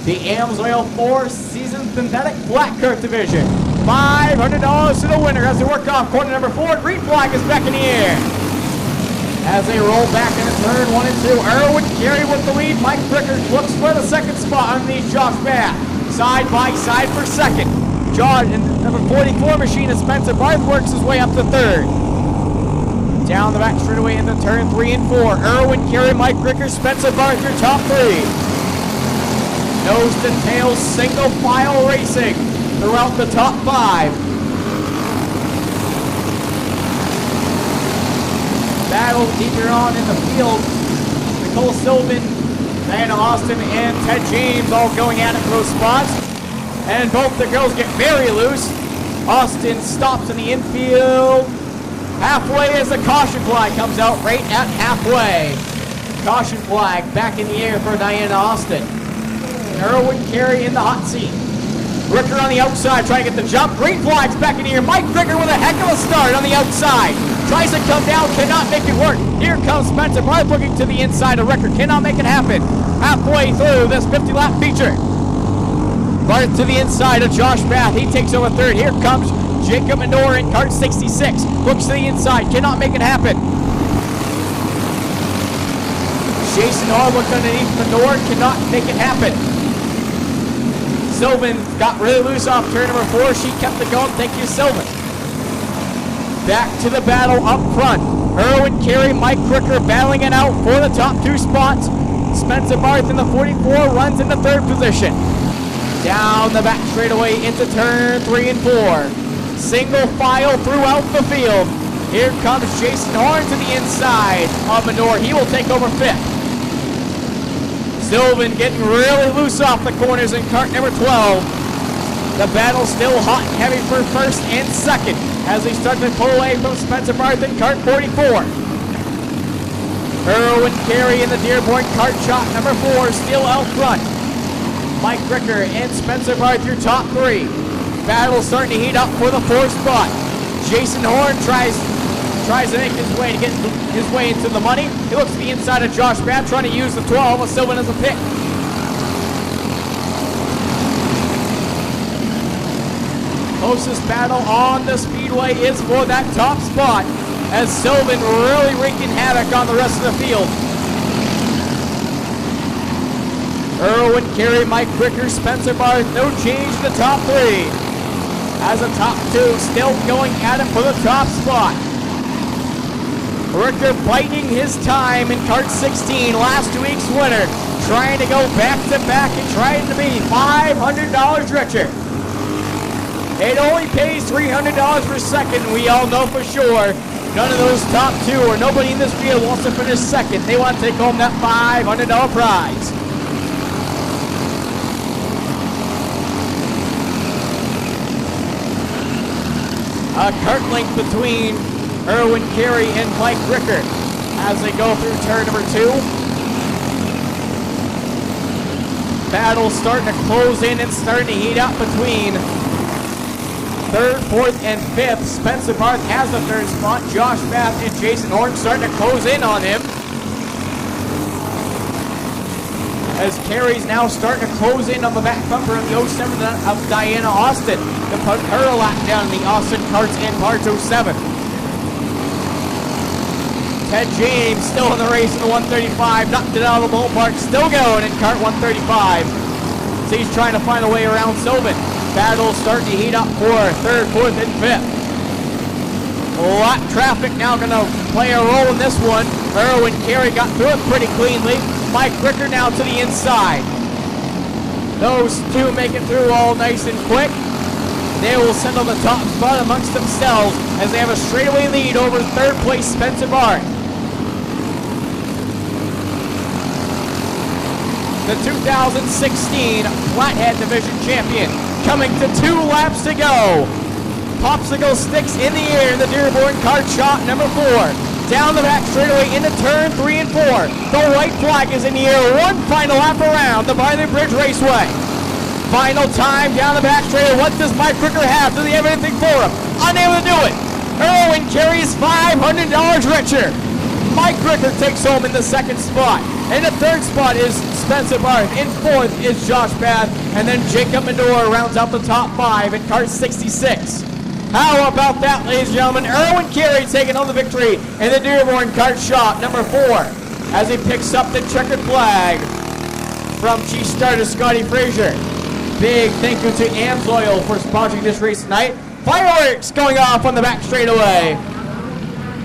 The AMSOIL 4-season synthetic flat kart division. $500 to the winner as they work off corner number 4. Green flag is back in the air. As they roll back into turn 1 and 2. Erwin Carey with the lead. Mike Ricker looks for the second spot underneath Josh Bath. Side by side for second. John in number 44 machine and Spencer Barth works his way up to 3rd. Down the back straightaway into turn 3 and 4. Erwin Carey, Mike Ricker, Spencer Barth, your top 3. Nose to tail, single file racing throughout the top 5. Battle deeper on in the field. Nicole Sylvan, Diana Austin, and Ted James all going at it for those spots. And both the girls get very loose. Austin stops in the infield. Halfway as the caution flag comes out right at halfway. Caution flag back in the air for Diana Austin. Erwin Carey in the hot seat. Ricker on the outside trying to get the jump. Green flag's back in here. Mike Ricker with a heck of a start on the outside. Tries to come down, cannot make it work. Here comes Spencer Barth looking to the inside of Ricker. Cannot make it happen. Halfway through this 50-lap feature. Barth to the inside of Josh Bath. He takes over 3rd. Here comes Jacob Menor in cart 66. Looks to the inside. Cannot make it happen. Jason Harwood underneath Menor. Cannot make it happen. Sylvan got really loose off turn number 4. She kept it going. Thank you, Sylvan. Back to the battle up front. Erwin Carey, Mike Ricker battling it out for the top 2 spots. Spencer Barth in the 44 runs into 3rd position. Down the back straightaway into turn 3 and 4. Single file throughout the field. Here comes Jason Horn to the inside of Menor. He will take over 5th. Sylvan getting really loose off the corners in cart number 12. The battle still hot and heavy for 1st and 2nd as they start to pull away from Spencer Barth in cart 44. Erwin Carey in the Dearborn cart shot number 4 still out front. Mike Ricker and Spencer Barth your top 3. Battle starting to heat up for the 4th spot. Jason Horn tries to make his way to get his way into the money. He looks to the inside of Josh Bath trying to use the 12 with Sylvan as a pick. Closest battle on the speedway is for that top spot as Sylvan really wreaking havoc on the rest of the field. Erwin Carey, Mike Ricker, Spencer Barth, no change in the top 3. As the top 2 still going at it for the top spot. Ricker biting his time in cart 16, last week's winner, trying to go back to back and trying to be $500 richer. It only pays $300 per second. We all know for sure none of those top 2 or nobody in this field wants to finish 2nd. They want to take home that $500 prize. A kart link between Erwin Carey and Mike Ricker as they go through turn number 2. Battle starting to close in and starting to heat up between 3rd, 4th, and 5th. Spencer Barth has the 3rd spot. Josh Bath and Jason Horn starting to close in on him. As Carey's now starting to close in on the back bumper of the 07 of Diana Austin to put her a lap down in the Austin Karts and Parts 07. Ted James still in the race in the 135, knocked it out of the ballpark, still going in kart 135. So he's trying to find a way around Sylvan. Battle starting to heat up for 3rd, 4th, and 5th. A lot of traffic now going to play a role in this one. Erwin Carey got through it pretty cleanly. Mike Ricker now to the inside. Those two make it through all nice and quick. They will settle the top spot amongst themselves as they have a straightaway lead over 3rd place Spencer Barth. The 2016 Flathead Division champion coming to 2 laps to go. Popsicle sticks in the air in the Dearborn Kart Shop number 4. Down the back straightaway into turn 3 and 4. The white flag is in the air. One final lap around the Byron Bridge Raceway. Final time down the back straightaway. What does Mike Ricker have? Does he have anything for him? Unable to do it. Erwin Carey's $500 richer. Mike Ricker takes home in the 2nd spot. In the 3rd spot is Spencer Barth. In 4th is Josh Bath. And then Jacob Medora rounds out the top 5 in kart 66. How about that, ladies and gentlemen? Erwin Carey taking home the victory in the Dearborn Kart Shop number 4 as he picks up the checkered flag from Chief Starter Scotty Frazier. Big thank you to AMSOIL for sponsoring this race tonight. Fireworks going off on the back straightaway.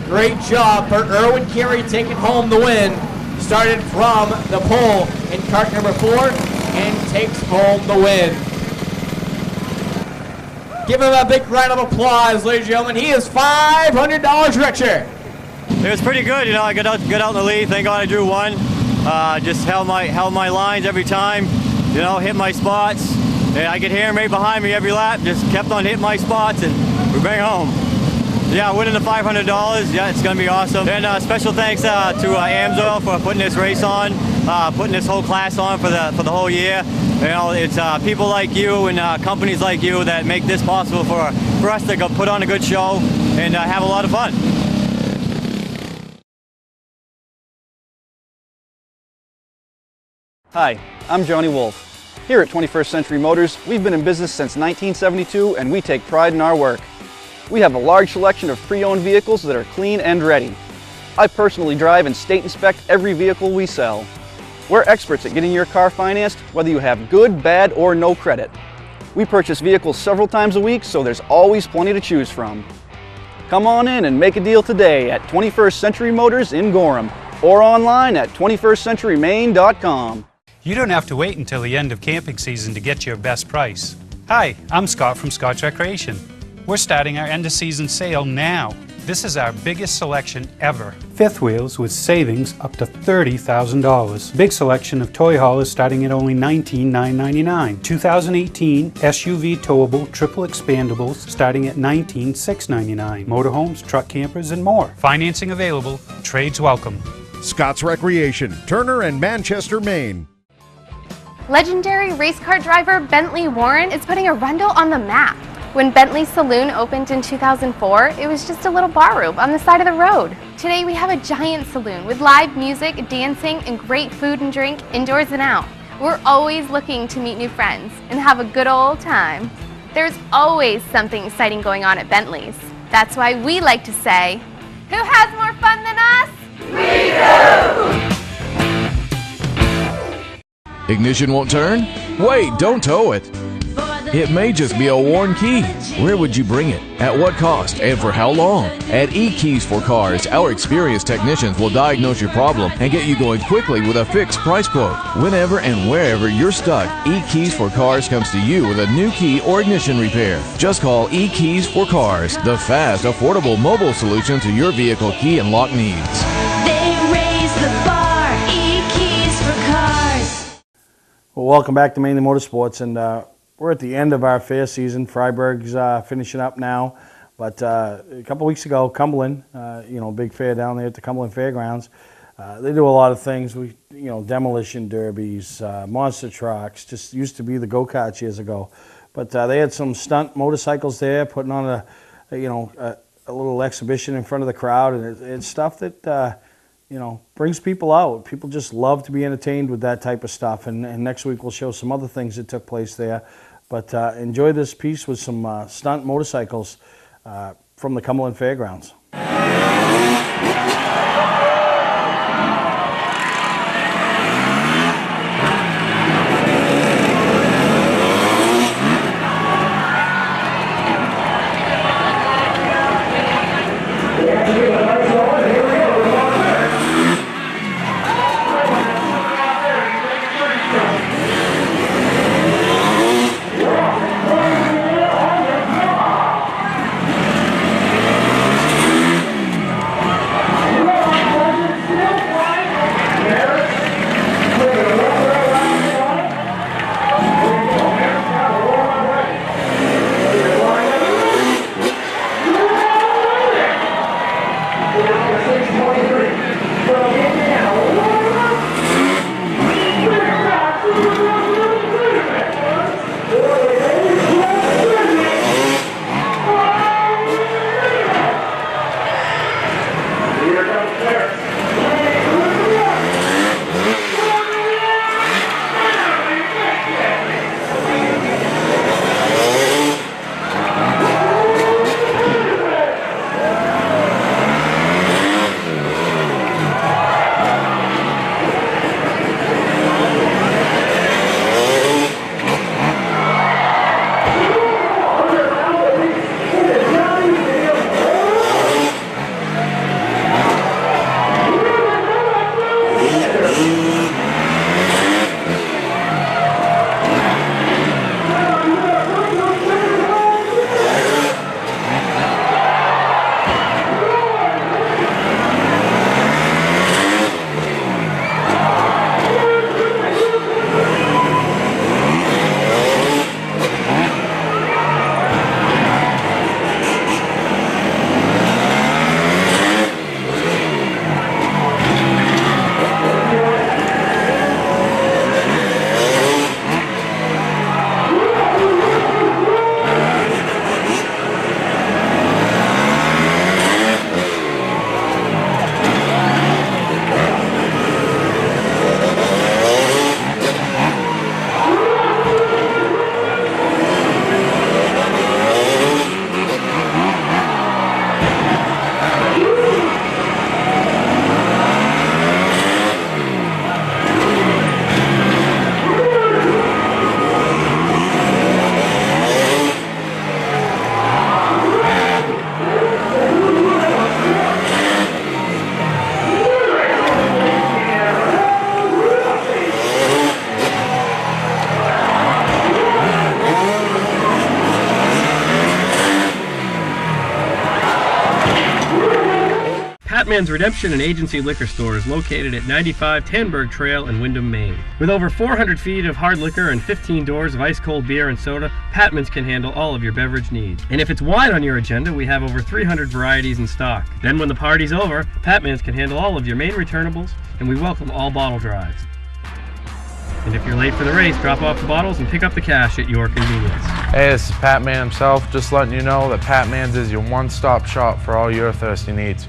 Great job for Erwin Carey taking home the win. Started from the pole in kart number 4 and takes home the win. Give him a big round of applause, ladies and gentlemen. He is $500 richer. It was pretty good, you know. I got out in the lead. Thank God I drew 1. Just held my lines every time. You know, hit my spots. And I could hear him right behind me every lap. Just kept on hitting my spots, and we bring home. Yeah, winning the $500. Yeah, it's gonna be awesome. And special thanks to AMSOIL for putting this race on, putting this whole class on for the whole year. You know, it's people like you and companies like you that make this possible for us to go put on a good show and have a lot of fun. Hi, I'm Johnny Wolf. Here at 21st Century Motors, we've been in business since 1972 and we take pride in our work. We have a large selection of pre-owned vehicles that are clean and ready. I personally drive and state inspect every vehicle we sell. We're experts at getting your car financed, whether you have good, bad, or no credit. We purchase vehicles several times a week, so there's always plenty to choose from. Come on in and make a deal today at 21st Century Motors in Gorham or online at 21stcenturymaine.com. You don't have to wait until the end of camping season to get your best price. Hi, I'm Scott from Scotch Recreation. We're starting our end of season sale now. This is our biggest selection ever. Fifth wheels with savings up to $30,000. Big selection of toy haulers starting at only $19,999. 2018 SUV towable triple expandables starting at $19,699. Motorhomes, truck campers, and more. Financing available, trades welcome. Scott's Recreation, Turner and Manchester, Maine. Legendary race car driver Bentley Warren is putting Arundel on the map. When Bentley Saloon opened in 2004, it was just a little bar room on the side of the road. Today we have a giant saloon with live music, dancing, and great food and drink indoors and out. We're always looking to meet new friends and have a good old time. There's always something exciting going on at Bentley's. That's why we like to say, who has more fun than us? We do! Ignition won't turn? Wait, don't tow it. It may just be a worn key. Where would you bring it? At what cost? And for how long? At eKeys for Cars, our experienced technicians will diagnose your problem and get you going quickly with a fixed price quote. Whenever and wherever you're stuck, eKeys for Cars comes to you with a new key or ignition repair. Just call eKeys for Cars, the fast, affordable mobile solution to your vehicle key and lock needs. They raise the bar, eKeys for Cars. Well, welcome back to Mainely Motorsports, and we're at the end of our fair season. Freiburg's finishing up now, But a couple weeks ago, Cumberland, big fair down there at the Cumberland Fairgrounds, they do a lot of things. Demolition derbies, monster trucks, just used to be the go-karts years ago. But they had some stunt motorcycles there, putting on a little exhibition in front of the crowd, and it's stuff that brings people out. People just love to be entertained with that type of stuff. And next week we'll show some other things that took place there. But enjoy this piece with some stunt motorcycles from the Cumberland Fairgrounds. Batman's Redemption and Agency Liquor Store is located at 95 Tanberg Trail in Windham, Maine. With over 400 feet of hard liquor and 15 doors of ice-cold beer and soda, Patman's can handle all of your beverage needs. And if it's wine on your agenda, we have over 300 varieties in stock. Then when the party's over, Patman's can handle all of your main returnables, and we welcome all bottle drives. And if you're late for the race, drop off the bottles and pick up the cash at your convenience. Hey, this is Pat Man himself, just letting you know that Pat Man's is your one-stop shop for all your thirsty needs.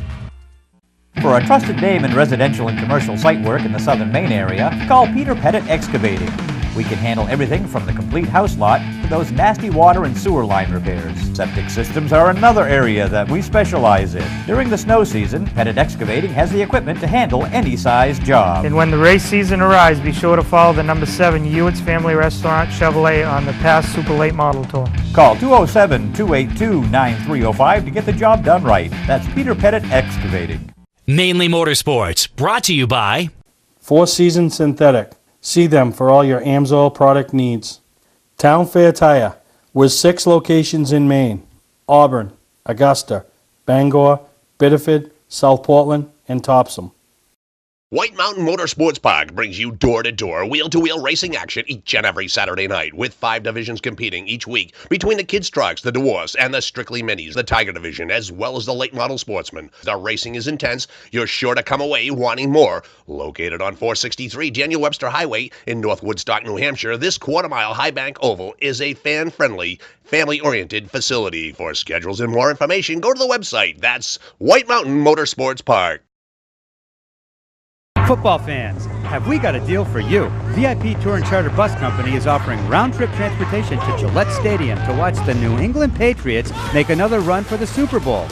For a trusted name in residential and commercial site work in the southern Maine area, call Peter Pettit Excavating. We can handle everything from the complete house lot to those nasty water and sewer line repairs. Septic systems are another area that we specialize in. During the snow season, Pettit Excavating has the equipment to handle any size job. And when the race season arrives, be sure to follow the number 7 Ewart's Family Restaurant Chevrolet on the past Super Late Model Tour. Call 207-282-9305 to get the job done right. That's Peter Pettit Excavating. Mainly Motorsports, brought to you by Four Seasons Synthetic. See them for all your AMSOIL product needs. Town Fair Tire, with 6 locations in Maine: Auburn, Augusta, Bangor, Biddeford, South Portland, and Topsom. White Mountain Motorsports Park brings you door-to-door, wheel-to-wheel racing action each and every Saturday night, with 5 divisions competing each week between the kids' trucks, the dwarfs, and the strictly minis, the Tiger division, as well as the late model sportsmen. The racing is intense. You're sure to come away wanting more. Located on 463 Daniel Webster Highway in North Woodstock, New Hampshire, this quarter-mile High Bank Oval is a fan-friendly, family-oriented facility. For schedules and more information, go to the website. That's White Mountain Motorsports Park. Football fans, have we got a deal for you? VIP Tour and Charter Bus Company is offering round-trip transportation to Gillette Stadium to watch the New England Patriots make another run for the Super Bowl.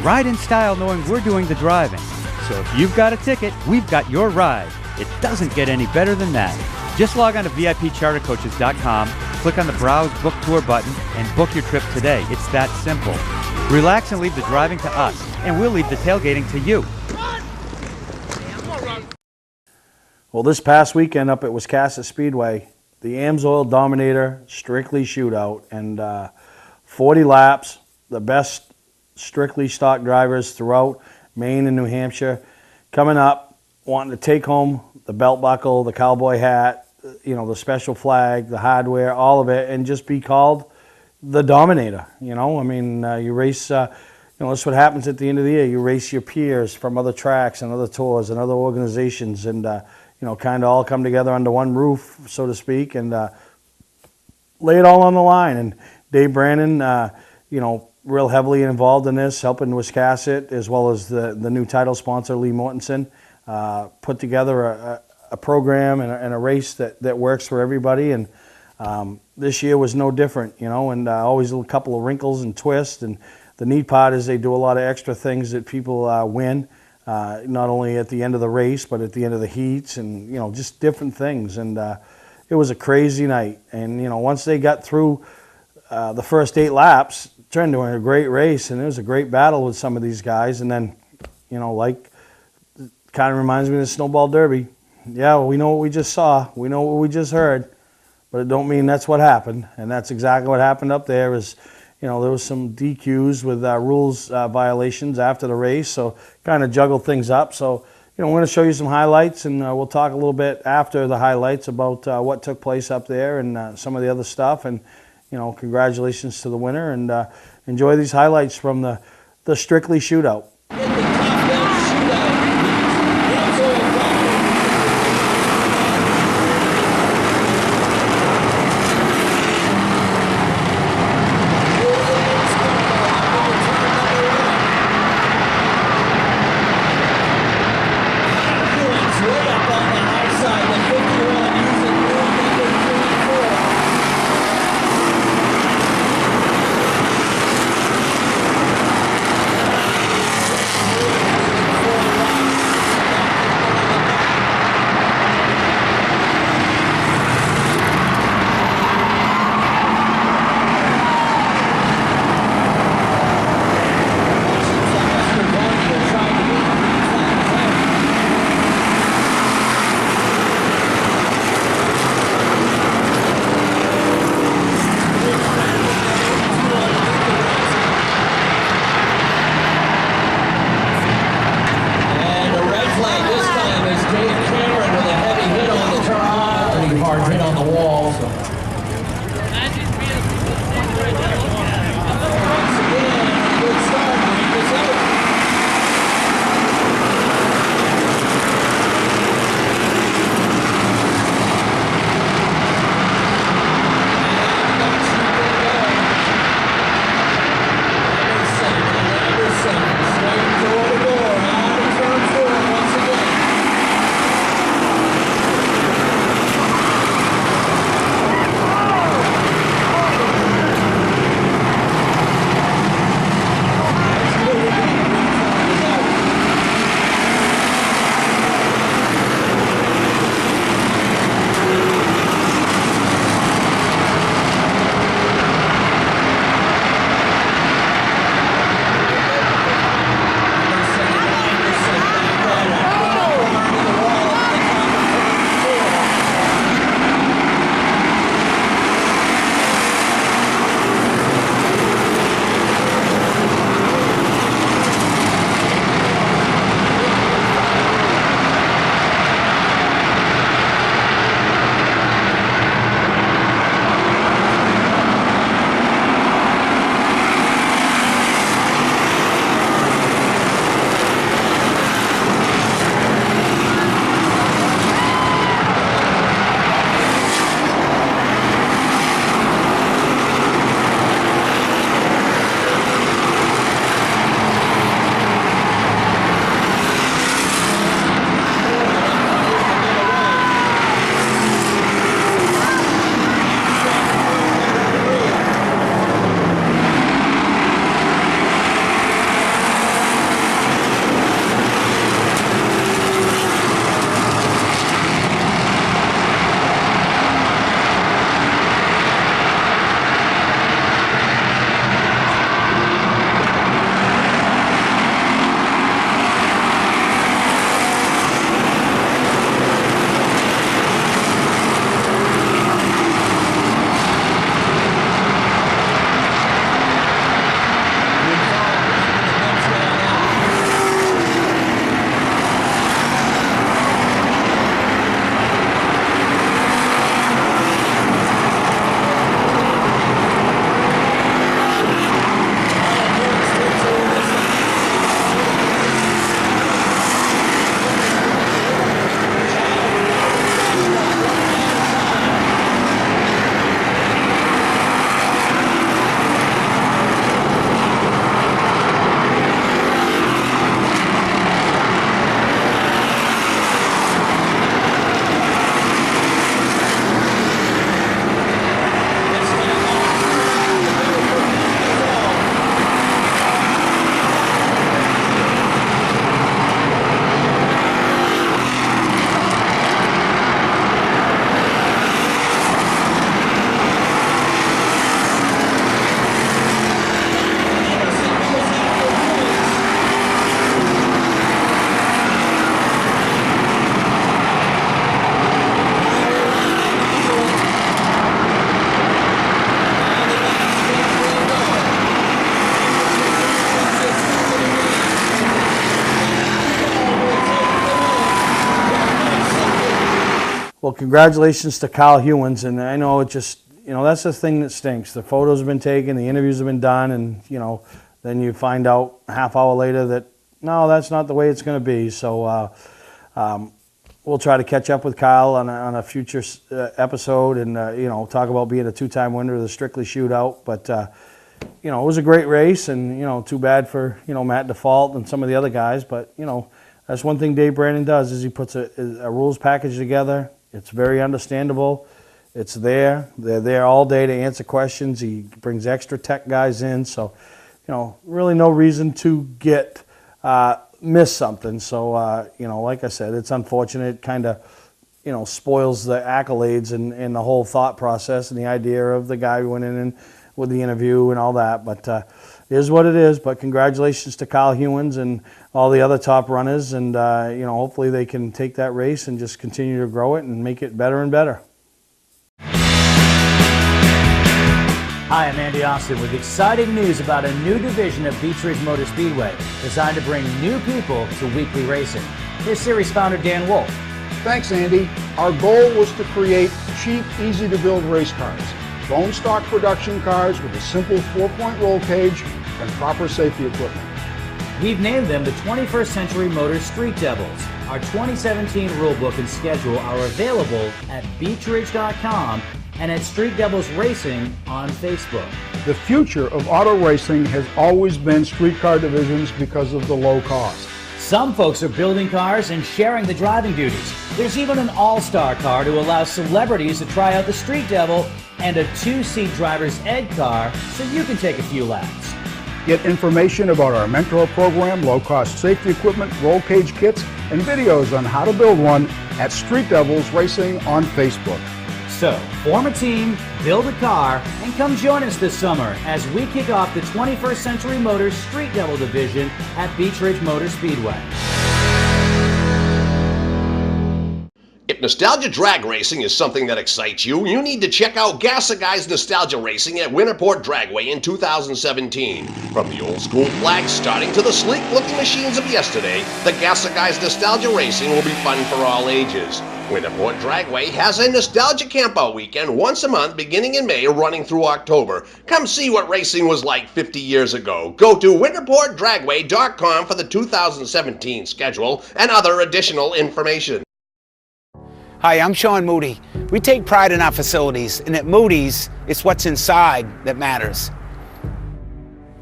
Ride in style knowing we're doing the driving. So if you've got a ticket, we've got your ride. It doesn't get any better than that. Just log on to VIPChartercoaches.com, click on the Browse Book Tour button, and book your trip today. It's that simple. Relax and leave the driving to us, and we'll leave the tailgating to you. Well, this past weekend up at Wiscasset Speedway, the AMSOIL Dominator Strictly Shootout, and 40 laps, the best strictly stock drivers throughout Maine and New Hampshire coming up, wanting to take home the belt buckle, the cowboy hat, the special flag, the hardware, all of it, and just be called the Dominator. You race, that's what happens at the end of the year. You race your peers from other tracks and other tours and other organizations, and kind of all come together under one roof, so to speak, and lay it all on the line. And Dave Brannon, real heavily involved in this, helping Wiscasset, as well as the new title sponsor, Lee Mortensen, put together a program and a race that works for everybody. And this year was no different, and always a couple of wrinkles and twists. And the neat part is they do a lot of extra things that people win. Not only at the end of the race, but at the end of the heats, and just different things. And it was a crazy night. And once they got through the first 8 laps, it turned into a great race, and it was a great battle with some of these guys. And then, kind of reminds me of the Snowball Derby. Yeah, we know what we just saw, we know what we just heard, but it don't mean that's what happened. And that's exactly what happened up there. Is there was some DQs with rules violations after the race, so kind of juggled things up. So, we're going to show you some highlights, and we'll talk a little bit after the highlights about what took place up there and some of the other stuff. And, congratulations to the winner, and enjoy these highlights from the Strictly Shootout. congratulations to Kyle Hewins, and I know it just, that's the thing that stinks. The photos have been taken, the interviews have been done, and, then you find out a half hour later that, no, that's not the way it's going to be. So we'll try to catch up with Kyle on a future episode and, talk about being a two-time winner of the Strictly Shootout. But, it was a great race, and, too bad for, Matt Default and some of the other guys. But, that's one thing Dave Brandon does, is he puts a rules package together. It's very understandable. It's there. They're there all day to answer questions. He brings extra tech guys in. So, really no reason to miss something. So, like I said, it's unfortunate. It kind of, spoils the accolades and the whole thought process and the idea of the guy who went in and with the interview and all that. But it is what it is. But congratulations to Kyle Hewins and all the other top runners. And, hopefully they can take that race and just continue to grow it and make it better and better. Hi, I'm Andy Austin with exciting news about a new division of Beech Ridge Motor Speedway designed to bring new people to weekly racing. Here's series founder Dan Wolf. Thanks, Andy. Our goal was to create cheap, easy-to-build race cars. Bone stock production cars with a simple 4-point roll cage and proper safety equipment. We've named them the 21st Century Motors Street Devils. Our 2017 rulebook and schedule are available at beechridge.com and at Street Devils Racing on Facebook. The future of auto racing has always been street car divisions because of the low cost. Some folks are building cars and sharing the driving duties. There's even an all-star car to allow celebrities to try out the Street Devil and a 2-seat driver's ed car so you can take a few laps. Get information about our mentor program, low-cost safety equipment, roll cage kits, and videos on how to build one at Street Devils Racing on Facebook. So, form a team, build a car, and come join us this summer as we kick off the 21st Century Motors Street Devil division at Beech Ridge Motor Speedway. If nostalgia drag racing is something that excites you, you need to check out Gassa Guys Nostalgia Racing at Winterport Dragway in 2017. From the old school flags starting to the sleek-looking machines of yesterday, the Gassa Guys Nostalgia Racing will be fun for all ages. Winterport Dragway has a nostalgia campout weekend once a month beginning in May running through October. Come see what racing was like 50 years ago. Go to winterportdragway.com for the 2017 schedule and other additional information. Hi, I'm Sean Moody. We take pride in our facilities, and at Moody's, it's what's inside that matters.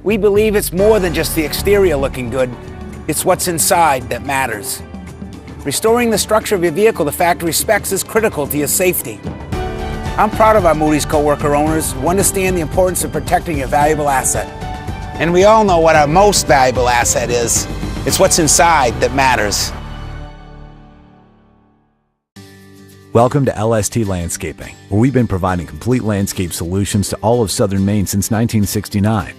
We believe it's more than just the exterior looking good, it's what's inside that matters. Restoring the structure of your vehicle to factory specs is critical to your safety. I'm proud of our Moody's coworker owners who understand the importance of protecting your valuable asset. And we all know what our most valuable asset is. It's what's inside that matters. Welcome to LST Landscaping, where we've been providing complete landscape solutions to all of southern Maine since 1969.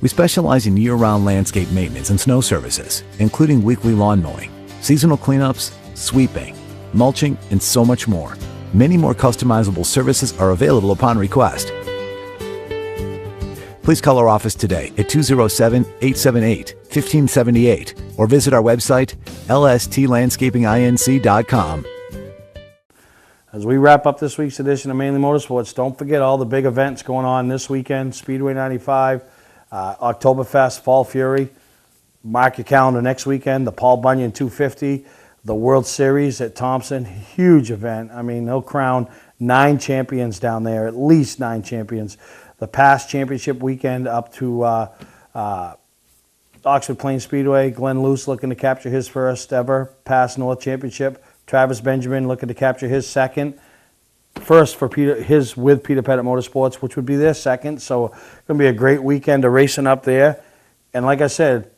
We specialize in year-round landscape maintenance and snow services, including weekly lawn mowing, seasonal cleanups, sweeping, mulching, and so much more. Many more customizable services are available upon request. Please call our office today at 207-878-1578 or visit our website, lstlandscapinginc.com. As we wrap up this week's edition of Mainly Motorsports, don't forget all the big events going on this weekend. Speedway 95, Oktoberfest, Fall Fury. Mark your calendar next weekend, the Paul Bunyan 250, the World Series at Thompson. Huge event. I mean, they'll crown 9 champions down there, at least 9 champions. The past championship weekend up to Oxford Plains Speedway, Glenn Luce looking to capture his first ever past North Championship. Travis Benjamin looking to capture his second. First for his with Peter Pettit Motorsports, which would be their second. So it's going to be a great weekend of racing up there. And like I said,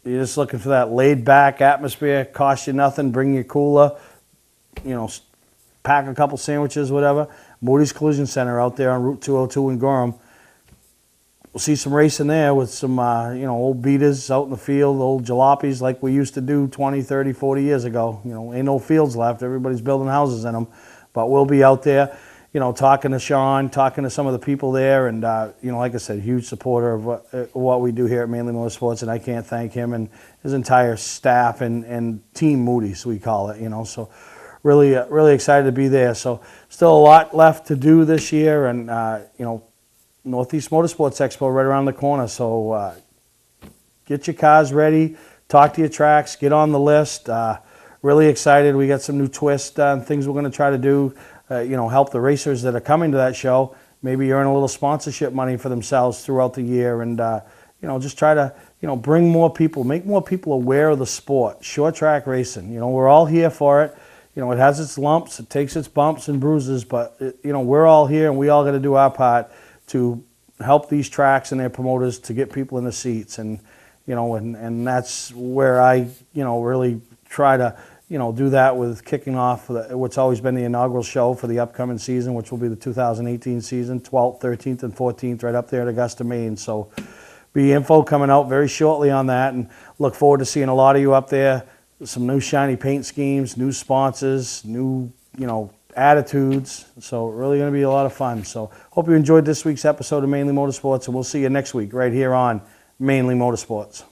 you're just looking for that laid-back atmosphere, cost you nothing, bring your cooler, pack a couple sandwiches, whatever. Moody's Collision Center out there on Route 202 in Gorham. We'll see some racing there with some, old beaters out in the field, old jalopies like we used to do 20, 30, 40 years ago. Ain't no fields left. Everybody's building houses in them. But we'll be out there, talking to Sean, talking to some of the people there. And, like I said, huge supporter of what we do here at Mainly Motorsports. And I can't thank him and his entire staff and Team Moody's, we call it, So really excited to be there. So still a lot left to do this year, and Northeast Motorsports Expo right around the corner. So get your cars ready, talk to your tracks, get on the list. Really excited. We got some new twists and things we're going to try to do. Help the racers that are coming to that show maybe earn a little sponsorship money for themselves throughout the year, and just try to bring more people, make more people aware of the sport, short track racing. We're all here for it. It has its lumps, it takes its bumps and bruises, but we're all here, and we all got to do our part to help these tracks and their promoters to get people in the seats, and and that's where I really try to do that with kicking off what's always been the inaugural show for the upcoming season, which will be the 2018 season, 12th, 13th, and 14th, right up there at Augusta, Maine. So be info coming out very shortly on that, and look forward to seeing a lot of you up there. Some new shiny paint schemes, new sponsors, new attitudes. So really going to be a lot of fun. So hope you enjoyed this week's episode of Mainly Motorsports, and we'll see you next week right here on Mainly Motorsports.